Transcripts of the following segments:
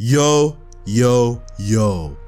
Yo,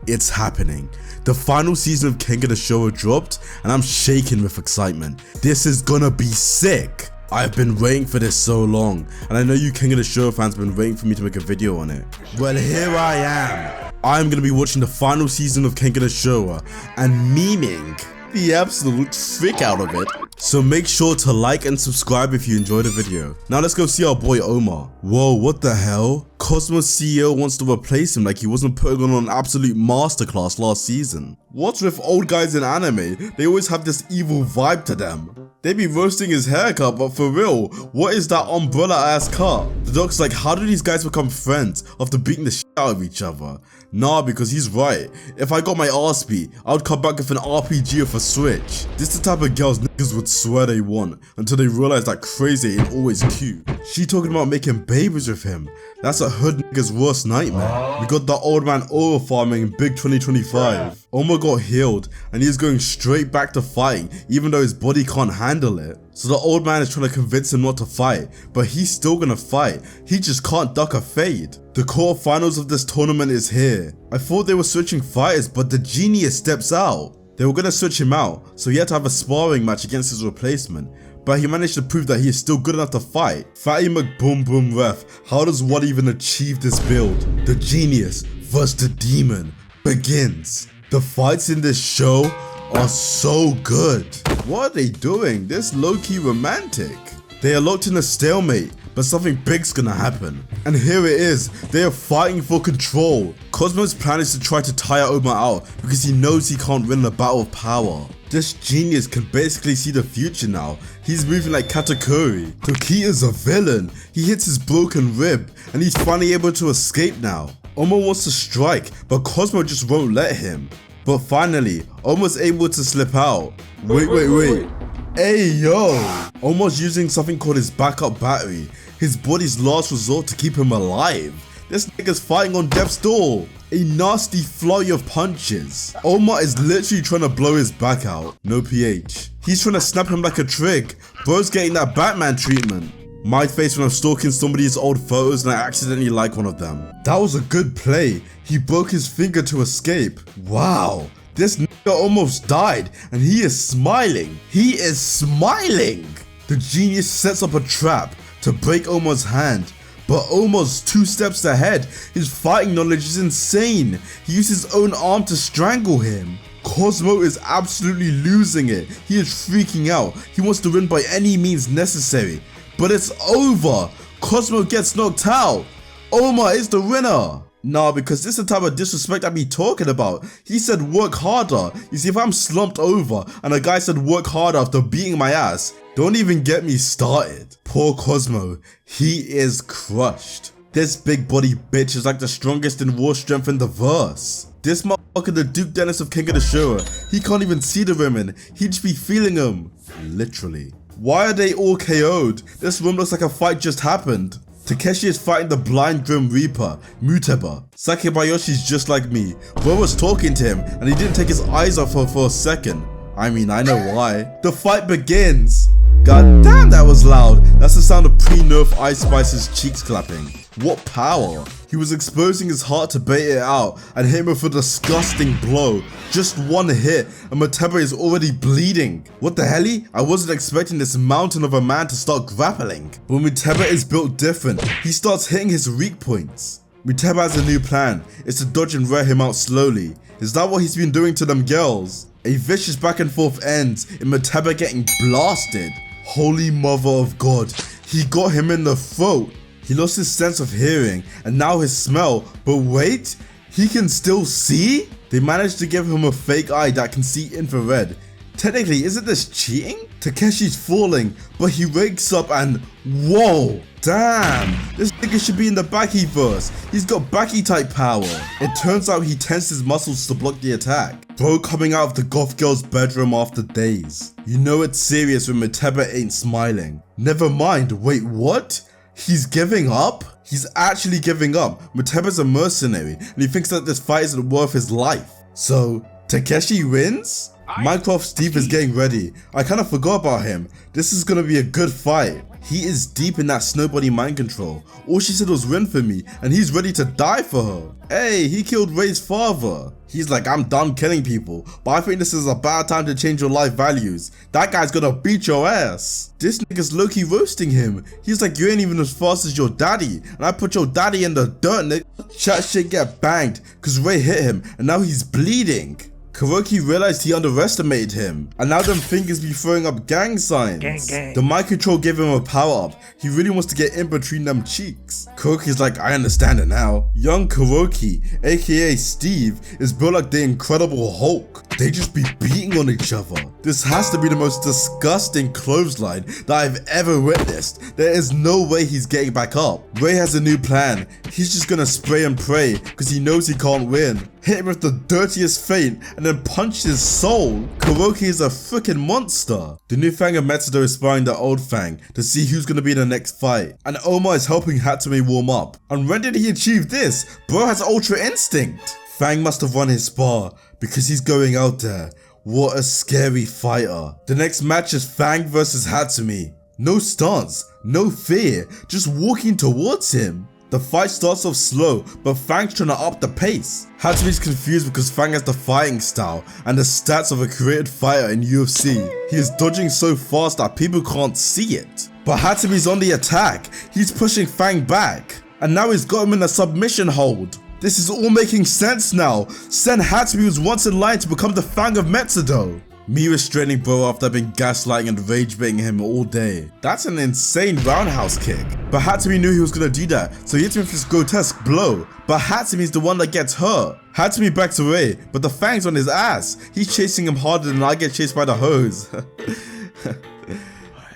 it's happening. The final season of Kengan Ashura dropped and I'm shaking with excitement. This is gonna be sick. I've been waiting for this so long, and I know you Kengan Ashura fans have been waiting for me to make a video on it. Well, here I am. I'm gonna be watching the final season of Kengan Ashura and memeing the absolute frick out of it. So make sure to like and subscribe if you enjoyed the video. Now let's go see our boy Omar. Whoa, what the hell? Cosmo's CEO wants to replace him like he wasn't putting on an absolute masterclass last season. What's with old guys in anime? They always have this evil vibe to them. They be roasting his haircut, but for real, what is that umbrella ass cut? The doc's like, how do these guys become friends after beating the shit out of each other? Nah, because he's right. If I got my arse beat, I would come back with an RPG of a Switch. This the type of girls niggas would swear they want, until they realize that crazy ain't always cute. She talking about making babies with him. That's a hood nigga's worst nightmare. We got the old man oil farming in Big 2025. Omar got healed, and he's going straight back to fighting, even though his body can't handle it. So the old man is trying to convince him not to fight, but he's still gonna fight. He just can't duck a fade. The quarterfinals of this tournament is here. I thought they were switching fighters, but the genius steps out. They were gonna switch him out, so he had to have a sparring match against his replacement. But he managed to prove that he is still good enough to fight. Fatty McBoom Boom Ref, how does one even achieve this build? The genius versus the demon begins. The fights in this show are so good. What are they doing? This low-key romantic. They are locked in a stalemate, but something big's gonna happen. And here it is, they are fighting for control. Cosmo's plan is to try to tire Omar out because he knows he can't win the battle of power. This genius can basically see the future now. He's moving like Katakuri. Tokita's a villain. He hits his broken rib and he's finally able to escape now. Omar wants to strike, but Cosmo just won't let him. But finally, Omar's able to slip out. Wait. Hey yo! Omar's using something called his backup battery. His body's last resort to keep him alive. This nigga's fighting on death's door. A nasty flurry of punches. Omar is literally trying to blow his back out. No PH. He's trying to snap him like a trick. Bro's getting that Batman treatment. My face when I'm stalking somebody's old photos and I accidentally like one of them. That was a good play. He broke his finger to escape. Wow. This nigga almost died and he is smiling. He is smiling. The genius sets up a trap to break Omar's hand. But Omar's 2 steps ahead. His fighting knowledge is insane. He used his own arm to strangle him. Cosmo is absolutely losing it. He is freaking out. He wants to win by any means necessary. But it's over. Cosmo gets knocked out. Omar is the winner. Nah, because this is the type of disrespect I be talking about. He said work harder. You see, if I'm slumped over and a guy said work harder after beating my ass, don't even get me started. Poor Cosmo, he is crushed. This big body bitch is like the strongest in raw strength in the verse. This motherfucker, the Duke Dennis of Kengan Ashura, he can't even see the women. He just be feeling them. Literally. Why are they all KO'd? This room looks like a fight just happened. Takeshi is fighting the blind Grim Reaper, Muteba. Sakebayoshi's just like me. Bro was talking to him and he didn't take his eyes off her for a second. I mean, I know why. The fight begins. God damn, that was loud. That's the sound of pre-nerf Ice Spice's cheeks clapping. What power. He was exposing his heart to bait it out and hit him with a disgusting blow. Just one hit and Muteba is already bleeding. What the helly? I wasn't expecting this mountain of a man to start grappling. But Muteba is built different. He starts hitting his weak points. Muteba has a new plan. It's to dodge and wear him out slowly. Is that what he's been doing to them girls? A vicious back and forth ends in Muteba getting blasted. Holy mother of God. He got him in the throat. He lost his sense of hearing and now his smell, but wait, he can still see? They managed to give him a fake eye that can see infrared. Technically, isn't this cheating? Takeshi's falling, but he wakes up and whoa, damn, this nigga should be in the baki verse. He's got baki type power. It turns out he tensed his muscles to block the attack. Bro coming out of the goth girl's bedroom after days. You know it's serious when Muteba ain't smiling. Never mind, wait, what? He's giving up? He's actually giving up. Muteba's a mercenary and he thinks that this fight isn't worth his life. So, Takeshi wins? Minecraft Steve is getting ready. I kind of forgot about him. This is gonna be a good fight. He is deep in that snowbody mind control. All she said was win for me, and he's ready to die for her. Hey, he killed Ray's father. He's like, I'm done killing people, but I think this is a bad time to change your life values. That guy's gonna beat your ass. This nigga's low-key roasting him. He's like, you ain't even as fast as your daddy, and I put your daddy in the dirt, nigga. Chat shit get banged, cause Ray hit him, and now he's bleeding. Kuroki realized he underestimated him, and now them fingers be throwing up gang signs. Gang. The mind control gave him a power up. He really wants to get in between them cheeks. Kuroki's like, I understand it now. Young Kuroki, aka Steve, is built like the Incredible Hulk. They just be beating on each other. This has to be the most disgusting clothesline that I've ever witnessed. There is no way he's getting back up. Ray has a new plan. He's just gonna spray and pray because he knows he can't win. Hit him with the dirtiest feint and then punch his soul. Kuroki is a freaking monster. The new Fang of Metsudo is sparring the old Fang to see who's gonna be in the next fight. And Omar is helping Hatsume warm up. And when did he achieve this? Bro has Ultra Instinct. Fang must have won his spar because he's going out there. What a scary fighter. The next match is Fang versus Hatsume. No stance, no fear, just walking towards him. The fight starts off slow, but Fang's trying to up the pace. Hatsume's confused because Fang has the fighting style and the stats of a created fighter in UFC. He is dodging so fast that people can't see it. But Hatsume's on the attack. He's pushing Fang back. And now he's got him in a submission hold. This is all making sense now. Send Hatsume, who's once in line to become the Fang of Metsudo. Me restraining bro after I've been gaslighting and rage baiting him all day. That's an insane roundhouse kick. But Hatsume knew he was gonna do that, so he hit him with this grotesque blow. But Hatsume's the one that gets hurt. Hatsume backs away, but the Fang's on his ass. He's chasing him harder than I get chased by the hose.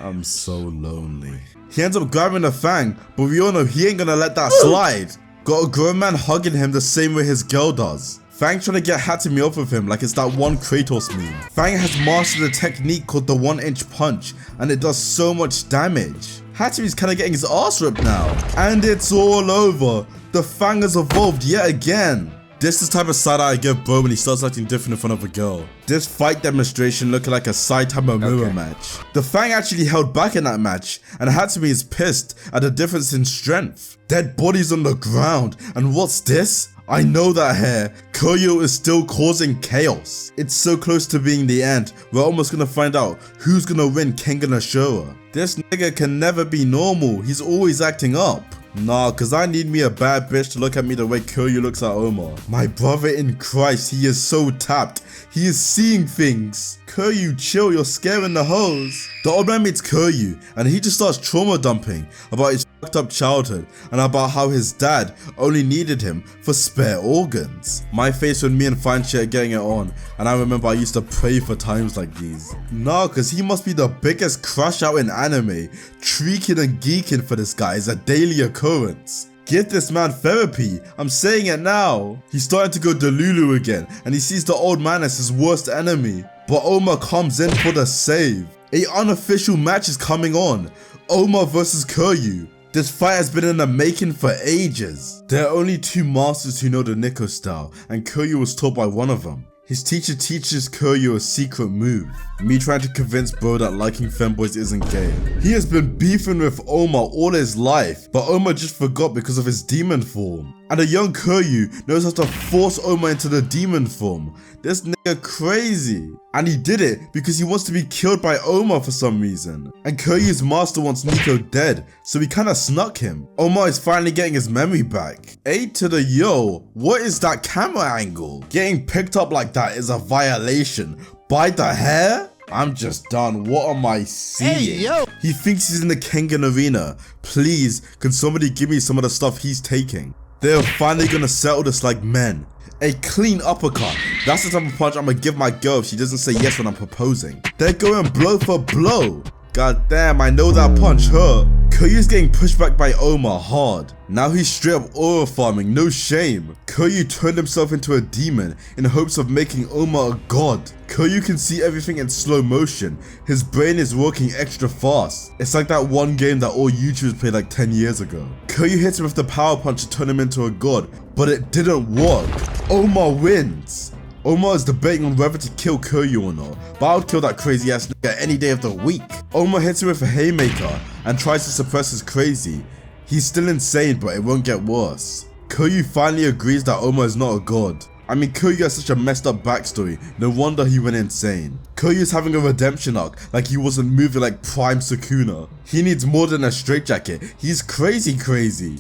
I'm so lonely. He ends up grabbing the Fang, but we all know he ain't gonna let that slide. Got a grown man hugging him the same way his girl does. Fang trying to get Hatsume off of him like it's that one Kratos meme. Fang has mastered a technique called the 1-inch punch, and it does so much damage. Hatsume's kinda getting his ass ripped now. And it's all over. The Fang has evolved yet again. This is the type of side eye I give bro when he starts acting different in front of a girl. This fight demonstration looking like a Saitama Mura match. The Fang actually held back in that match, and Hatsume is pissed at the difference in strength. Dead bodies on the ground, and what's this? I know that hair. Kyoryu is still causing chaos. It's so close to being the end. We're almost gonna find out who's gonna win Kengan Ashura. This nigga can never be normal. He's always acting up. Nah, cause I need me a bad bitch to look at me the way Kyoryu looks at Omar. My brother in Christ, he is so tapped. He is seeing things. Kyoryu, chill, you're scaring the hoes. The old man meets Kyoryu, and he just starts trauma dumping about his fucked up childhood and about how his dad only needed him for spare organs. My face when me and Fine Shit are getting it on, and I remember I used to pray for times like these. Nah, cause he must be the biggest crush out in anime. Treaking and geeking for this guy is a daily occurrence. Give this man therapy, I'm saying it now. He's starting to go Delulu again, and he sees the old man as his worst enemy. But Omar comes in for the save. A unofficial match is coming on. Omar versus Kyoryu. This fight has been in the making for ages. There are only two masters who know the Nico style, and Kyoryu was taught by one of them. His teacher teaches Kyoryu a secret move. Me trying to convince bro that liking femboys isn't gay. He has been beefing with Omar all his life, but Omar just forgot because of his demon form. And a young Kyoryu knows how to force Omar into the demon form. This nigga crazy. And he did it because he wants to be killed by Omar for some reason. And Kyoryu's master wants Nico dead, so he kinda snuck him. Omar is finally getting his memory back. A to the yo, what is that camera angle? Getting picked up like that is a violation. By the hair? I'm just done. What am I seeing? Hey, yo. He thinks he's in the Kengan arena. Please, can somebody give me some of the stuff he's taking? They're finally gonna settle this like men. A clean uppercut. That's the type of punch I'm gonna give my girl if she doesn't say yes when I'm proposing. They're going blow for blow. God damn, I know that punch hurt. Kyoryu's getting pushed back by Omar hard. Now he's straight up aura farming, no shame. Kyoryu turned himself into a demon in hopes of making Omar a god. Kyoryu can see everything in slow motion. His brain is working extra fast. It's like that one game that all YouTubers played like 10 years ago. Kyoryu hits him with the power punch to turn him into a god, but it didn't work. Omar wins. Omar is debating on whether to kill Kyoryu or not, but I would kill that crazy ass nigga any day of the week. Omar hits him with a haymaker and tries to suppress his crazy. He's still insane, but it won't get worse. Kyoryu finally agrees that Omar is not a god. I mean, Kyoryu has such a messed up backstory, no wonder he went insane. Kyoryu's having a redemption arc, like he wasn't moving like prime Sukuna. He needs more than a straitjacket, he's crazy.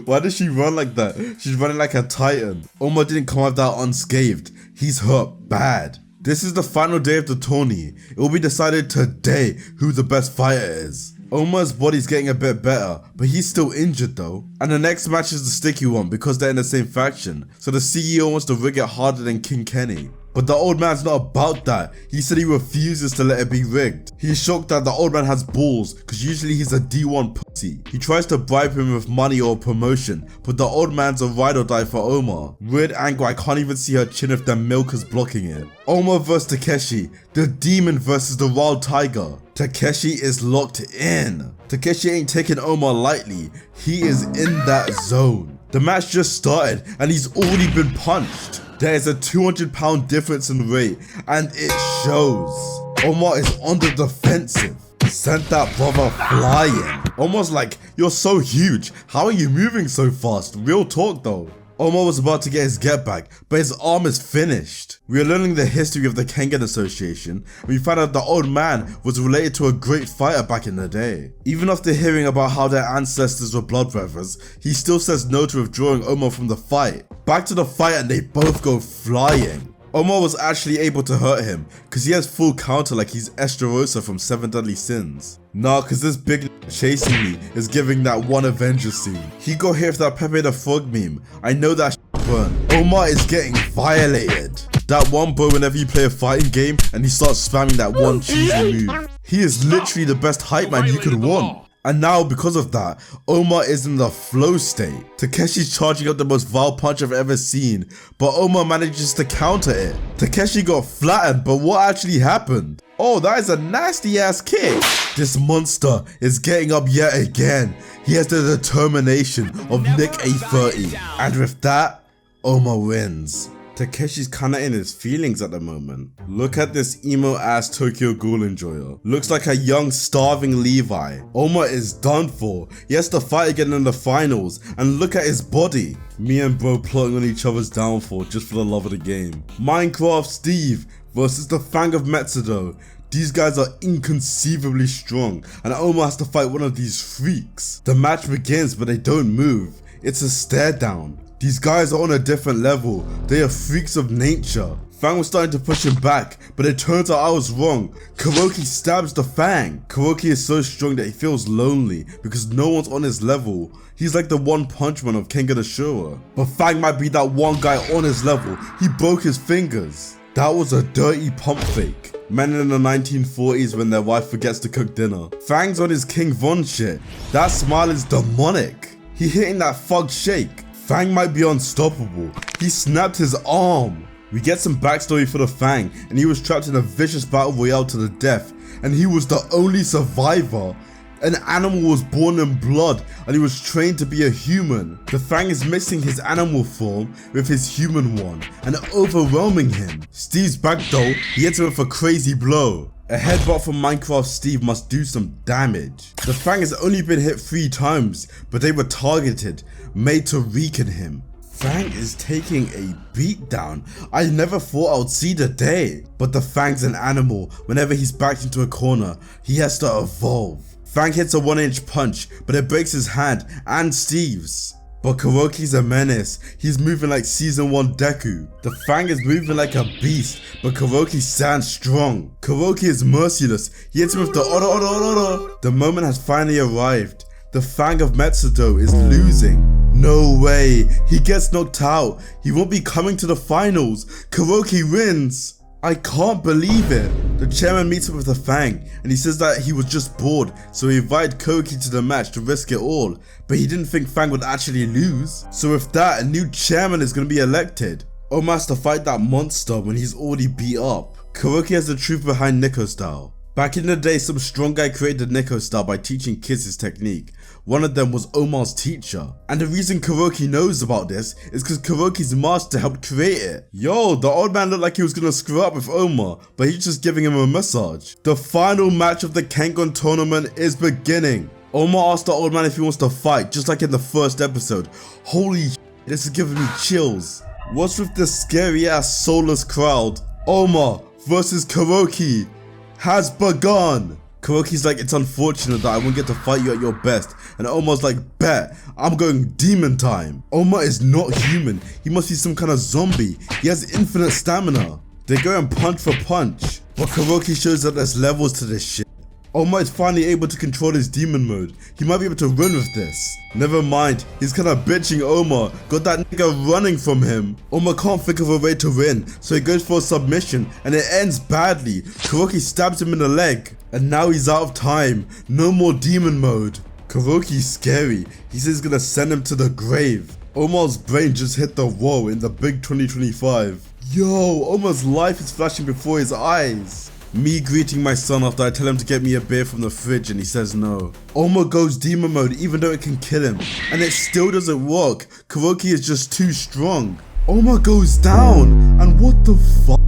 Why does she run like that? She's running like a titan. Omar didn't come out that unscathed, he's hurt bad. This is the final day of the tourney. It will be decided today who the best fighter is. Omar's body's getting a bit better, but he's still injured though. And the next match is the sticky one because they're in the same faction, so the CEO wants to rig it harder than King Kenny. But the old man's not about that. He said he refuses to let it be rigged. He's shocked that the old man has balls, cause usually he's a D1 pussy. He tries to bribe him with money or promotion, but the old man's a ride or die for Omar. Weird angle, I can't even see her chin if the milk is blocking it. Omar vs Takeshi, the demon versus the wild tiger. Takeshi is locked in. Takeshi ain't taking Omar lightly, he is in that zone. The match just started and he's already been punched. There is a 200-pound difference in weight and it shows. Omar is on the defensive. Sent that brother flying. Omar's like, you're so huge, how are you moving so fast? Real talk though. Omar was about to get his get back, but his arm is finished. We are learning the history of the Kengan Association, and we find out the old man was related to a great fighter back in the day. Even after hearing about how their ancestors were blood brothers, he still says no to withdrawing Omar from the fight. Back to the fight and they both go flying. Omar was actually able to hurt him, cause he has full counter like he's Esterosa from 7 Deadly Sins. Nah, cause this big chasing me is giving that one Avenger scene. He got hit with that Pepe the Frog meme, I know that burn. Omar is getting violated. That one bro whenever you play a fighting game and he starts spamming that one cheesy move. He is literally the best hype man you could want. And now, because of that, Omar is in the flow state. Takeshi's charging up the most vile punch I've ever seen, but Omar manages to counter it. Takeshi got flattened, but what actually happened? Oh, that is a nasty ass kick. This monster is getting up yet again. He has the determination of Nick A30. And with that, Omar wins. Takeshi's kinda in his feelings at the moment. Look at this emo ass Tokyo Ghoul enjoyer. Looks like a young starving Levi. Omar is done for. He has to fight again in the finals, and look at his body. Me and bro plotting on each other's downfall just for the love of the game. Minecraft Steve versus the Fang of Metsudo. These guys are inconceivably strong, and Omar has to fight one of these freaks. The match begins, but they don't move. It's a stare down. These guys are on a different level. They are freaks of nature. Fang was starting to push him back, but it turns out I was wrong. Kuroki stabs the Fang. Kuroki is so strong that he feels lonely because no one's on his level. He's like the One Punch Man of Kengan Ashura. But Fang might be that one guy on his level. He broke his fingers. That was a dirty pump fake. Men in the 1940s when their wife forgets to cook dinner. Fang's on his King Von shit. That smile is demonic. He hitting that fug shake. Fang might be unstoppable. He snapped his arm. We get some backstory for the Fang, and he was trapped in a vicious battle royale to the death, and he was the only survivor. An animal was born in blood, and he was trained to be a human. The Fang is mixing his animal form with his human one, and overwhelming him. Steve's back though, he hits him with a crazy blow. A headbutt from Minecraft Steve must do some damage. The Fang has only been hit 3 times, but they were targeted, made to weaken him. Fang is taking a beatdown. I never thought I would see the day. But the Fang's an animal. Whenever he's backed into a corner, he has to evolve. Fang hits a 1-inch punch, but it breaks his hand and Steve's. But Kuroki's a menace. He's moving like season 1 Deku. The Fang is moving like a beast, but Kuroki stands strong. Kuroki is merciless. He hits him with the oro. The moment has finally arrived. The Fang of Metsudo is losing. No way. He gets knocked out. He won't be coming to the finals. Kuroki wins. I can't believe it. The chairman meets up with the Fang and he says that he was just bored, so he invited Kuroki to the match to risk it all, but he didn't think Fang would actually lose. So with that, a new chairman is going to be elected. Omar has to fight that monster when he's already beat up. Kuroki has the truth behind Nico style. Back in the day, some strong guy created the Nico style by teaching kids his technique. One of them was Omar's teacher. And the reason Kuroki knows about this is because Kuroki's master helped create it. Yo, the old man looked like he was gonna screw up with Omar, but he's just giving him a massage. The final match of the Kengan tournament is beginning. Omar asked the old man if he wants to fight, just like in the first episode. Holy shit, this is giving me chills. What's with this scary ass soulless crowd? Omar versus Kuroki has begun. Kuroki's like, it's unfortunate that I won't get to fight you at your best. And Omar's like, bet, I'm going demon time. Omar is not human. He must be some kind of zombie. He has infinite stamina. They go and punch for punch. But Kuroki shows that there's levels to this shit. Omar is finally able to control his demon mode. He might be able to run with this. Never mind, he's kinda bitching Omar. Got that nigga running from him. Omar can't think of a way to win, so he goes for a submission and it ends badly. Kuroki stabs him in the leg. And now he's out of time. No more demon mode. Kuroki's scary. He says he's gonna send him to the grave. Omar's brain just hit the wall in the big 2025. Yo, Omar's life is flashing before his eyes. Me greeting my son after I tell him to get me a beer from the fridge and he says no. Omar goes demon mode even though it can kill him. And it still doesn't work. Kuroki is just too strong. Omar goes down. And what the fuck?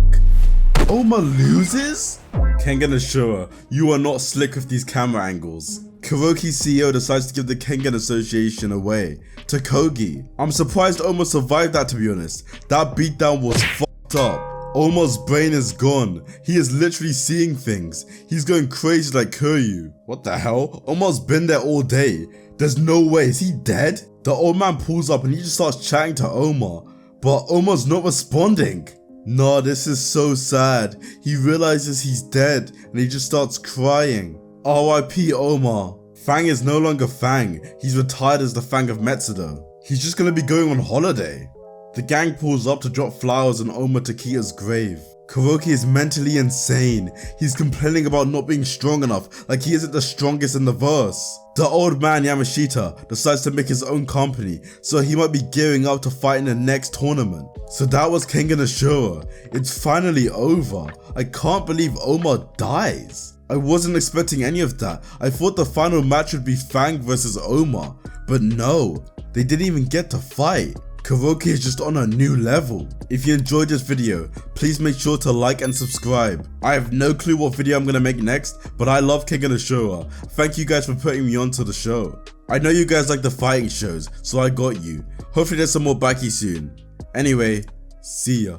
Omar loses? Kengan Ashura, you are not slick with these camera angles. Kuroki's CEO decides to give the Kengan Association away to Kogi. I'm surprised Omar survived that, to be honest. That beatdown was fucked up. Omar's brain is gone. He is literally seeing things. He's going crazy like Kuryu. What the hell? Omar's been there all day. There's no way. Is he dead? The old man pulls up and he just starts chatting to Omar. But Omar's not responding. Nah, this is so sad. He realizes he's dead and he just starts crying. R.I.P. Omar. Fang is no longer Fang. He's retired as the Fang of Metsudo. He's just gonna be going on holiday. The gang pulls up to drop flowers on Oma Takita's grave. Kuroki is mentally insane. He's complaining about not being strong enough, like he isn't the strongest in the verse. The old man Yamashita decides to make his own company, so he might be gearing up to fight in the next tournament. So that was Kengan Ashura. It's finally over. I can't believe Omar dies. I wasn't expecting any of that. I thought the final match would be Fang versus Omar, but no, they didn't even get to fight. Kuroki is just on a new level. If you enjoyed this video, please make sure to like and subscribe. I have no clue what video I'm gonna make next, but I love Kengan Ashura. Thank you guys for putting me onto the show. I know you guys like the fighting shows, so I got you. Hopefully there's some more baki soon. Anyway, see ya.